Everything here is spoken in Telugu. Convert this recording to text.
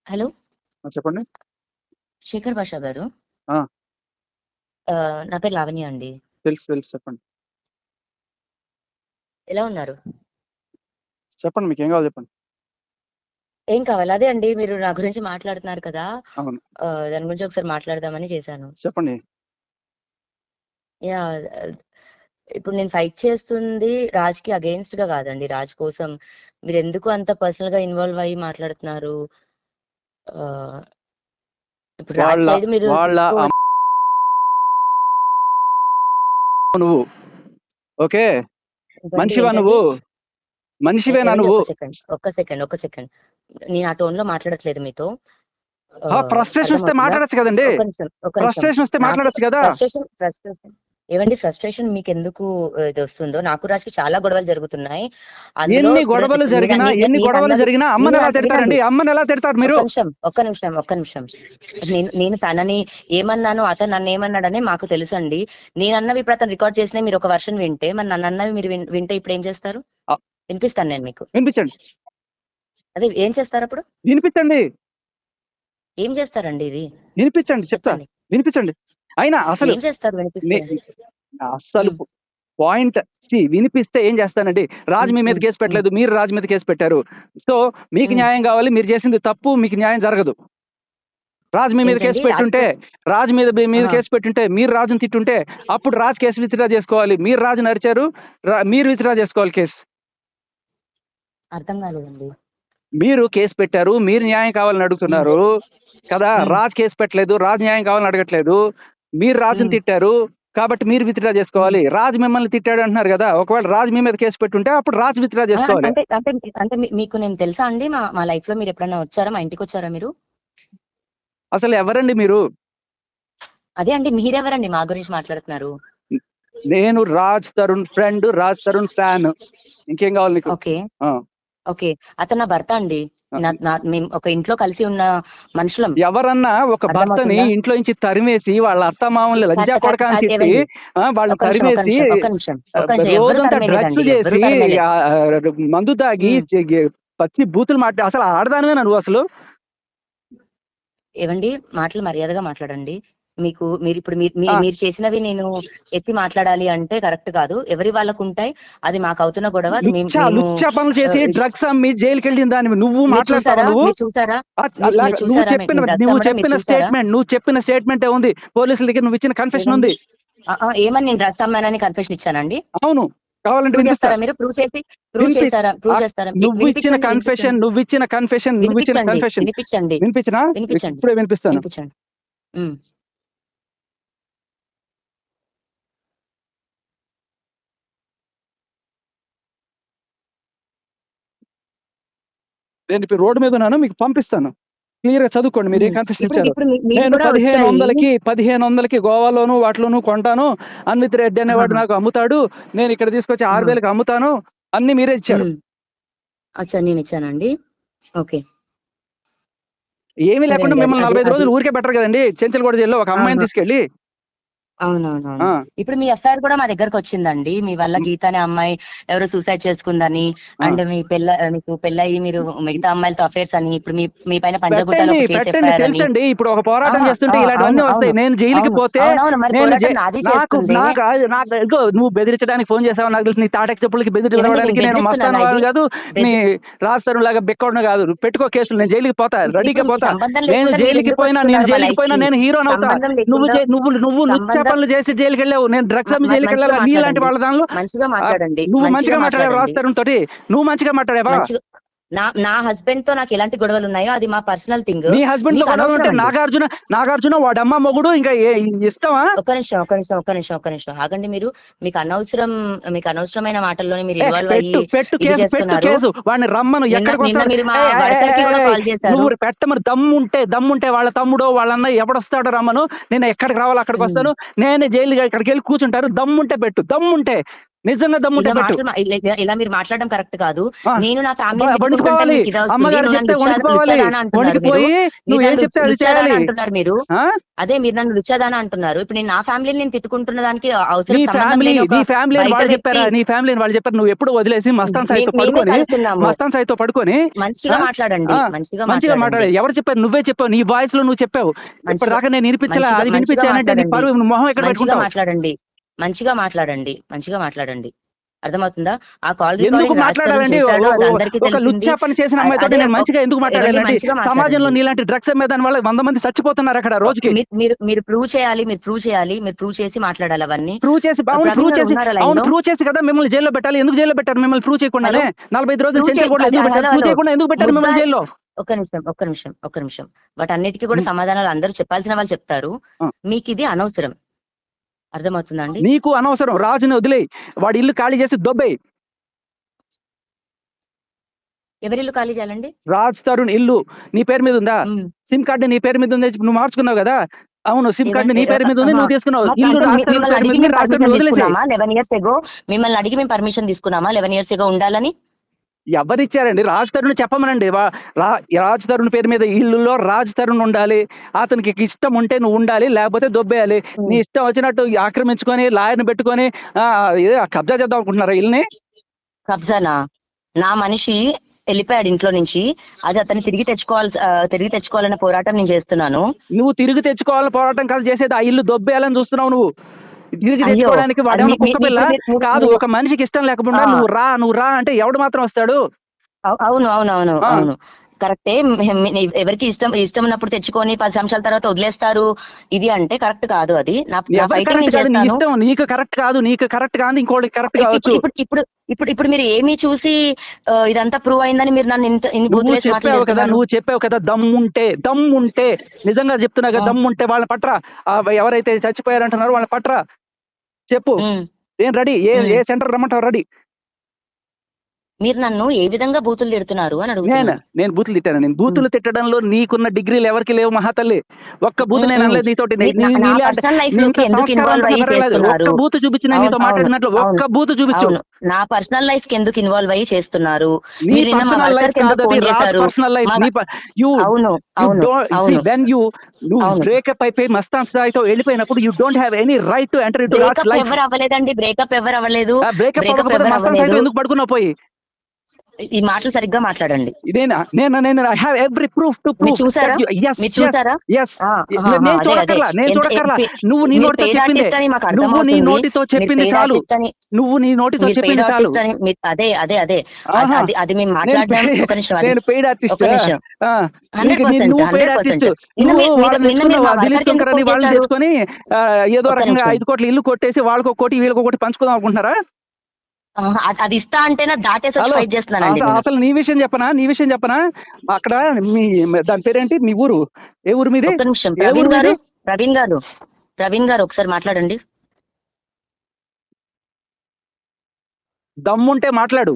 హలో! చెప్పండి. శేఖర్ భాషా గారు. ఆ! నా పేరు లావణ్య అండి. తెలుసు. చెప్పండి. ఎలా ఉన్నారు? చెప్పండి మీకేం కావాలో చెప్పండి. ఏం కావాలి? అదే అండి మీరు నా గురించి మాట్లాడుతున్నారు కదా! అవును. దాని గురించి ఒకసారి మాట్లాడదామని చేశాను. చెప్పండి. యాహ్! ఇప్పుడు నేను ఫైట్ చేస్తుంది రాజ్‌కి అగెయిన్స్ట్‌గా కాదండి. రాజ్ కోసం. మీరెందుకు అంత పర్సనల్‌గా ఇన్వాల్వ్ అయ్యి మాట్లాడుతున్నారు? ఆహ్, ఇప్పుడు రాజ్ వాళ్ళ సైడ్ మీరు వాళ్ళ తీసుకోవాలి. నువ్వు. ఓకే. మనిషివా ఏంటండి? నువ్వు? మనిషివేనా ఏవండీ నువ్వు? ఒక్క సెకండ్. నేను ఆ టోన్‌లో మాట్లాడట్లేదు మీతో. ఫ్రస్ట్రేషన్ వస్తే అర్థమవుతుందా? మాట్లాడొచ్చు కదండీ! ఒక్క నిమిషం. ఫ్రస్ట్రేషన్ వస్తే నాకు మాట్లాడొచ్చు కదా! ఫ్రస్ట్రేషన్ ఏవండీ ఫ్రస్ట్రేషన్ మీకెందుకు ఇదొస్తుందో, నాకు రాజ్‌కి చాలా గొడవలు జరుగుతున్నాయి. అందులో ఎన్ని చూడండి గొడవలు ఇప్పుడు జరిగినా జరిగినా అమ్మని ఎలా తిడతారండి? వినండి. అమ్మని ఎలా తిడతారు మీరు? ఒక్క నిమిషం. నేను తనని ఏమన్నానో, అతను నన్నేమన్నాడని మాకు తెలుసండి. నేనన్నవి ఇప్పుడు అతను రికార్డ్ చేసినవి మీరు ఒక వెర్షన్ వింటే, మరి నన్నన్నవి మీరు వింటే ఇప్పుడేం చేస్తారు? ఆహ్, వినిపిస్తాను నేను మీకు. వినిపించండి. అదే ఏం చేస్తారప్పుడు? వినిపించండి. ఏం చేస్తారండి ఇది? వినిపించండి చెప్తా. చెప్పండి. వినిపించండి. అయినా అసలు ఏం చేస్తారు నే వినిపిస్తే? అస్సలు హ్మ్. పాయింట్ వినిపిస్తే ఏం చేస్తానండి? రాజు హ్మ్. మీ మీద హ్మ్. కేసు హ్మ్. పెట్టలేదు. మీరు రాజు మీద కేసు పెట్టారు. సో, మీకు హ్మ్. న్యాయం కావాలి. మీరు చేసింది తప్పు. మీకు న్యాయం జరగదు. రాజు మీ మీద కేసు ఏంటండి? పెట్టుంటే, రాజు మీద ఆహా! కేసు పెట్టుంటే, మీరు రాజుని తిట్టుంటే, అప్పుడు రాజు కేసు విత్‌డ్రా చేసుకోవాలి. మీరు రాజుని అరిచారు. మీరు విత్‌డ్రా చేసుకోవాలి కేసు. అర్థం కాలేదండి. మీరు కేసు పెట్టారు. మీరు న్యాయం కావాలని హ్మ్. అడుగుతున్నారు కదా! హ్మ్. రాజు కేసు పెట్టలేదు. రాజు న్యాయం కావాలని అడగట్లేదు. మీరు రాజుని హ్మ్. తిట్టారు. కాబట్టి మీరు విత్‌డ్రా హ్మ్. చేసుకోవాలి. రాజు మిమ్మల్ని తిట్టాడు అంటున్నారు గదా! ఒకవేళ రాజు మీ మీద కేసు పెట్టుంటే అప్పుడు రాజు విత్‌డ్రా ఆ! చేసుకోవాలి. అంటే అంటే అంటే మీకు నేను తెలుసా అండి? మా మా లైఫ్‌లో మీరెప్పుడైనా వచ్చారా? మా ఇంటికొచ్చారా మీరు? అసలు ఎవరండి మీరు? అదే అండి మీరెవరండి మా గురించి మాట్లాడుతున్నారు? నేను రాజ్ తరుణ్ ఫ్రెండ్, రాజ్ తరుణ్ ఫ్యాన్. ఇంకేం కావాలి నీకు? ఓకే. ఆ! ఓకే. అతను నా భర్త అండి. ఆ! నా నా మేము ఒక ఇంట్లో కలిసి ఉన్న మనుషులం. ఎవరన్నా ఒక భర్తని అర్థమవుతుందా? ఇంట్లో నుంచి తరిమేసి వాళ్ళ అత్తమామల్ని లంజా కొడకా అని తిట్టి ఏవండి వాళ్ళని తరిమేసి ఒక్క నిమిషం ఎవ్వరు రోజంతా డ్రగ్స్ తరిమేయలేదండి. ఎవ్వరు చేసి తరిమేయలే. మందు తాగి హ్మ్. పచ్చి బూతులు అసలు ఆడదానివేనా నువ్వు అసలు? ఏవండి మాటలు మర్యాదగా మాట్లాడండి. మీరిప్పుడు మీరు మీ ఆ! మీరు చేసినవి నేను ఎత్తి మాట్లాడాలి అంటే కరెక్ట్ కాదు. ఎవరి వాళ్ళకుంటాయి. అది మాకవుతున్న గొడవ. అది మేము లుచ్చా పనులు చేసి డ్రగ్స్ అమ్మి జైలుకెళ్ళిన దానివి నువ్వు మీరు మాట్లాడతావా చూసారా? నువ్వు? మీరు చూసారా? మీరు నువ్వు చూసారా? చెప్పిన నేను డ్రగ్స్ నువ్వు అమ్మడం మీరు చెప్పిన చూసారా? స్టేట్మెంట్ నువ్వు చెప్పిన స్టేట్మెంటే ఉంది. పోలీసుల దగ్గర నువ్వు ఇచ్చిన కన్ఫెషన్ ఏమని? ఉంది. ఏమని నేను డ్రగ్స్ అమ్మానని కన్ఫెషన్ ఇచ్చానండి? అవును. కావాలంటే ప్రూవ్ వినిపిస్తా. చేస్తారా మీరు? వినిపిచ్ ప్రూవ్ ఆహ్, చేస్తారా? నువ్విచ్చిన వినిపించండి. నువ్విచ్చిన కన్ఫెషన్ వినిపించండి. వినిపించనా? వినిపించండి. ఇప్పుడే వినిపిస్తాను. వినిపించండి. హ్మ్. నేను ఇప్పుడు రోడ్డు మీద ఉన్నాను. మీకు పంపిస్తాను. క్లియర్‌గా చదువుకోండి మీరేం హ్మ్. కన్ఫెషన్ ఇప్పుడు ఇచ్చారో. ఇప్పుడు మీకు నేను కూడా వచ్చాయి. 1500కి గోవాలోను వాటిలోను కొంటాను. అన్విత్ రెడ్డి అనేవాడు ఆహాహా! నాకు అమ్ముతాడు. నేను ఇక్కడ తీసుకొచ్చి ఆహా! 6000కి అమ్ముతాను. అన్నీ మీరే ఇచ్చారు. హ్మ్. అచ్చా! నేనిచ్చానండి? ఓకే. ఏమీ సరే లేకుండా అండి. అది మిమ్మల్ని అది 45 అది రోజులు ఊరికే బెటర్ గదండీ! చెంచల్గూడ జైల్‌లో ఒక అమ్మాయిని ఆహా! తీసుకెళ్ళి. అవునవునవును. ఆ! ఇప్పుడు మీ ఎఫ్ఐఆర్ కూడా మా దగ్గరకొచ్చిందండి. మీ వల్ల హ్మ్. గీత అనే అమ్మాయి ఎవరో సూసైడ్ చేసుకుందని, ఆ! అండ్ మీకు పెళ్లయ్యి మీరు మిగతా అమ్మాయిలతో అఫైర్స్ అని, ఇప్పుడు మీ పైన పంజాగుట్టలో పెట్టండి. ఒక కేస్ పెట్టండి. ఎఫ్ఐఆర్ అని. తెలుసండి. ఇప్పుడు ఒక పోరాటం ఆహా! చేస్తుంటే అవును. ఇలాంటివన్నీ అవును. వస్తాయి. నేను జైలుకి అవును. పోతే అవునవును. మరి నేను పోరాటం నాది నాకు చేస్తుంది. నాకు నాకు ఇదిగో నువ్వు బెదిరించడానికి ఫోన్ చేసావని నాకు తెలుసు. నీ తాటకి చెప్పులకి ఏవండి నేను బెదిరించడానికి నేను బెదిరిస్తున్నానా మస్తాను ఇది? వాడిని కాదు. మీ బెదిరి రాజతరుణ్‌లాగా బిక్కోడిని కాదు. నువ్వు పెట్టుకో కేసులు. నేను జైలుకి పోతా. రెడీగా ఇప్పుడు పోతా. సంబంధం నేను లేకుండా జైలుకి పోయినా మీరెందుకొస్తున్నారు మా లైఫ్‌కి? నేను హీరోనవుతా. సంబంధం నువ్వు లేకుండా నువ్వు లుచ్చా సంబంధం పనులు చేసి జైలుకెళ్ళావు. నేను డ్రగ్స్ అమ్మి మంచిగా జైలుకెళ్ళాలా? నీలాంటి మాట్లాడండి. వాళ్ళ దానిలో మంచిగా మాట్లాడండి. నువ్వు మంచిగా మంచిగా మాట్లాడావా మాట్లాడండి. రాజతరుణ్‌తోటి? నువ్వు మంచిగా మాట్లాడావా? మంచిగా నా నా హస్బెండ్‌తో నాకెలాంటి గొడవలున్నాయో అది మా పర్సనల్ థింగ్. నీ హస్బెండ్‌తో మీకు గొడవలుంటే అనవసరం అండి. నాగార్జున వాడమ్మ మొగుడు ఇంకా ఇష్టమా? ఒక్క నిమిషం. ఆగండి మీరు. మీకు అనవసరమైన మాటల్లోనే మీరు ఇన్వాల్వ్ పెట్టు అయ్యి ఇది పెట్టు చేస్తున్నారు. కేసు వాడిని రమ్మను నిన్న నిన్న ఎక్కడికొస్తాడు? మీరు మా వర్కర్‌కి కూడా కాల్ చేశారు. నువ్వు పెట్టమని దమ్ముంటే వాళ్ళ తమ్ముడో వాళ్ళ అన్నయ్య ఎవడొస్తాడో రమ్మను. నేను ఎక్కడికి రావాలో అక్కడికి హ్మ్. వస్తాను. నేనే జైలుకి ఇక్కడికి వెళ్ళి కూర్చుంటారు. దమ్ముంటే పెట్టు దమ్ముంటే నిజంగా దమ్ముంటే ఇలా పెట్టు. ఇలా మీరు మాట్లాడడం కరెక్ట్ కాదు. ఆ, నేను నా ఫ్యామిలీని వణికిపోవాలి. అమ్మగారు చెప్తే వణికిపోవాలి. వణికిపోయి నువ్వు ఏం చెప్తే అది చేయాలి. అంటున్నారు మీరు. ఆ? అదే మీరు నన్ను లుచ్చాదానా అంటున్నారు. ఇప్పుడు నేను నా ఫ్యామిలీని నేను తిట్టుకుంటున్న దానికి నీ అవసరం సంబంధం ఫ్యామిలీ లేని ఒక నీ ఫ్యామిలీ అని బయట వాళ్ళు వ్యక్తి చెప్పారా? నీ ఫ్యామిలీ అని వాళ్ళు చెప్పారు. నువ్వు ఎప్పుడు వదిలేసి మస్తాన్ సాయితో మేమే పడుకొని కలుస్తున్నాము. మస్తాన్ సాయితో పడుకొని మంచిగా ఆ? మాట్లాడండి. ఆ, మంచిగా మంచిగా మాట్లాడండి. మాట్లాడే. ఎవరు చెప్పారు? నువ్వే చెప్పావు. నీ వాయిస్ లో నువ్వు చెప్పావు. ఇప్పుడు దాకా నేను వినిపించలా. అది మంచిగా వినిపించానంటే నీ మాట్లాడండి. పరువు మొహం ఎక్కడ మంచిగా పెట్టుకుంటావు? మాట్లాడండి. మంచిగా మాట్లాడండి. మంచిగా మాట్లాడండి. అర్థమవుతుందా? ఆ కాల్ ఎందుకు రికార్డింగ్ రాజ్ తరుణ్ మాట్లాడాలండి? చేశాడు. అది అందరికీ ఒక తెలిసింది. లుచ్చా పని చేసిన అమ్మాయితో అదే నేను మంచిగా ఎందుకు ఎవరిని మాట్లాడాలండి? మంచిగా సమాజంలో మాట్లాడండి. నీలాంటి డ్రగ్స్ అమ్మేదాని వల్ల 100 మంది చచ్చిపోతున్నారు అక్కడ రోజుకి. మీరు ప్రూవ్ చేయాలి. మీరు ప్రూవ్ చేసి మాట్లాడాలి అవన్నీ. ప్రూవ్ చేసి అవును ప్రవీణ్ ప్రూవ్ గారు చేసి ఉన్నారా లైన్ అవును లో? ప్రూవ్ చేసి కదా మిమ్మల్ని జైల్లో పెట్టాలి. ఎందుకు జైల్లో పెట్టారు మిమ్మల్ని ప్రూవ్ చేయకుండానే? 45 రోజులు ప్రూవ్ చెంచల్ కూడా ఎందుకు పెట్టారు? ప్రూవ్ చేయకుండా ఎందుకు పెట్టారు మిమ్మల్ని జైల్లో? ఒక్క నిమిషం. వాటన్నిటికీ కూడా సమాధానాలు అందరూ చెప్పాల్సిన వాళ్ళు చెప్తారు. ఆ. మీకు ఇది అనవసరం. అర్థమవుతుందా అండి? నీకు అనవసరం. రాజుని వదిలేయి. వాడి ఇల్లు ఖాళీ చేసి దొబ్బేయి. ఎవరిల్లు ఖాళీ చేయాలండి? రాజ్ తరుణ్ ఇల్లు నీ పేరు మీద ఉందా? ఉమ్. సిమ్ కార్డు నీ పేరు మీద ఉంది. నువ్వు మార్చుకున్నావు కదా? అవును, సిమ్ కార్డు నీ పేరు మీద ఉంది. నువ్వు తీసుకున్నావు. ఇల్లు రాజ్ తరుణ్ మిమ్మల్ని పేరు అడిగి మీద ఉంది. మేము రాజ్ తరుణ్ పర్మిషన్ వదిలేసి. తీసుకున్నామా 11 years ago? మిమ్మల్ని అడిగి మేము పర్మిషన్ తీసుకున్నామా 11 years ago ఉండాలని? ఎవరిచ్చారండి? రాజ్ తరుణ్ చెప్పమనండి. రాజ్ తరుణ్ పేరు మీద ఇల్లులో రాజ్ తరుణ్ ఉండాలి. అతనికి ఇష్టం ఉంటే నువ్వు ఉండాలి, లేకపోతే దొబ్బేయాలి. నీ ఇష్టం వచ్చినట్టు ఆక్రమించుకొని లాయర్ని పెట్టుకొని ఏదో కబ్జా చేద్దాం అనుకుంటున్నారా ఇల్లుని? కబ్జానా? నా మనిషి వెళ్ళిపోయాడు ఇంట్లో నుంచి. అది అతన్ని తిరిగి తెచ్చుకోవాలన్న పోరాటం నేను చేస్తున్నాను. నువ్వు తిరిగి తెచ్చుకోవాలని పోరాటం కాదు చేసేది, ఆ ఇల్లు దొబ్బేయాలని చూస్తున్నావు నువ్వు. తిరిగి అయ్యో, తెచ్చుకోవడానికి వాడేమన్నా కుక్క పిల్ల కాదు. మీరు- ఒక మనిషికి ఇష్టం లేకుండా ఆ. నువ్వు రా అంటే ఎవడు మాత్రం వస్తాడు? అవును ఆ. అవును కరెక్టే. ఎవరికి ఇష్టం ఉన్నప్పుడు తెచ్చుకొని 10 సంవత్సరాల తర్వాత వదిలేస్తారు. ఇది అంటే కరెక్ట్ కాదు. అది నా ఎవరు ఫైటింగ్ కరెక్ట్ నేను కాదు? నీ చేస్తాను. ఇష్టం. నీకు కరెక్ట్ కాదు. నీకు కరెక్ట్ కాదు, ఇంకోటి కరెక్ట్ కావచ్చు. ఇప్పుడు మీరు ఏమీ చూసి ఇదంతా ప్రూవ్ అయిందని మీరు నన్ను ఇన్ని నువ్వు బూతులేసి మాటలు చెప్పావు కదా దమ్ముంటే నిజంగా చెప్తున్నా కదా, దమ్ముంటే వాళ్ళ పట్ర ఎవరైతే చచ్చిపోయారంటున్నారో వాళ్ళ పట్ర చెప్పు. నేను రెడీ. ఏ సెంటర్ రమ్మంటావు? రెడీ. మీరు నన్ను ఏ విధంగా బూతులు తిడుతున్నారు అని అడుగుతున్నాను. నేను బూతులు తిట్టాను. నేను బూతులు తిట్టడంలో నీకున్న డిగ్రీలు ఎవరికి లేవు మహాతల్లి. ఒక్క బూతు నేను అనలేదు నీతోటి. ఒక్క బూతు చూపించిన నీతో మాట్లాడినట్లు ఒక్క బూతు చూపించు. నా పర్సనల్ లైఫ్ కి ఎందుకు ఇన్వాల్వ్ అయ్యి చేస్తున్నారు? నీ పర్సనల్ లైఫ్ కాదు అది, రాజ్ పర్సనల్ లైఫ్. నువ్వు బ్రేకప్ అయిపోయి మస్తాన్ స్థాయితో వెళ్ళిపోయినప్పుడు you don't have any right to enter into Raj life. ఎవరు అవ్వలేదండి. బ్రేకప్ ఎవరు అవ్వలేదు. బ్రేకప్ అవ్వకపోతే మస్తాన్ స్థాయితో ఎందుకు పడుకున్నావు? పోయి ఈ మాటలు సరిగ్గా మాట్లాడండి. నేను I have every proof to prove. మీరు చూసారా? నేను చూడక్కర్లా. నువ్వు నీ నోటితో చెప్పింది చాలు. నువ్వు నీ నోటితో చెప్పింది చాలు. అదే అది మేము మాట్లాడదాం. నేను పెయిడ్ ఆర్టిస్ట్. నువ్వు పెయిడ్ ఆర్టిస్ట్. నువ్వు వాళ్ళని తెచ్చుకున్నావు. దిలీప్ శంకర్ అని వాళ్ళని తెచ్చుకొని ఏదో రకంగా 5 కోట్ల ఇల్లు కొట్టేసి వాళ్ళకి 1 కోటి వీళ్ళకి 1 కోటి పంచుకుందాం అనుకుంటున్నారా? అది ఇస్తా అంటేనే దాటేసి ఫైట్ చేస్తున్నానండి. అసలు నీ విషయం చెప్పనా? అక్కడ దాని పేరేంటి? మీ ఊరు ఏ ఊరు మీది? ఒక్క నిమిషం. ప్రవీణ్ గారు ఒకసారి మాట్లాడండి. దమ్ముంటే మాట్లాడు.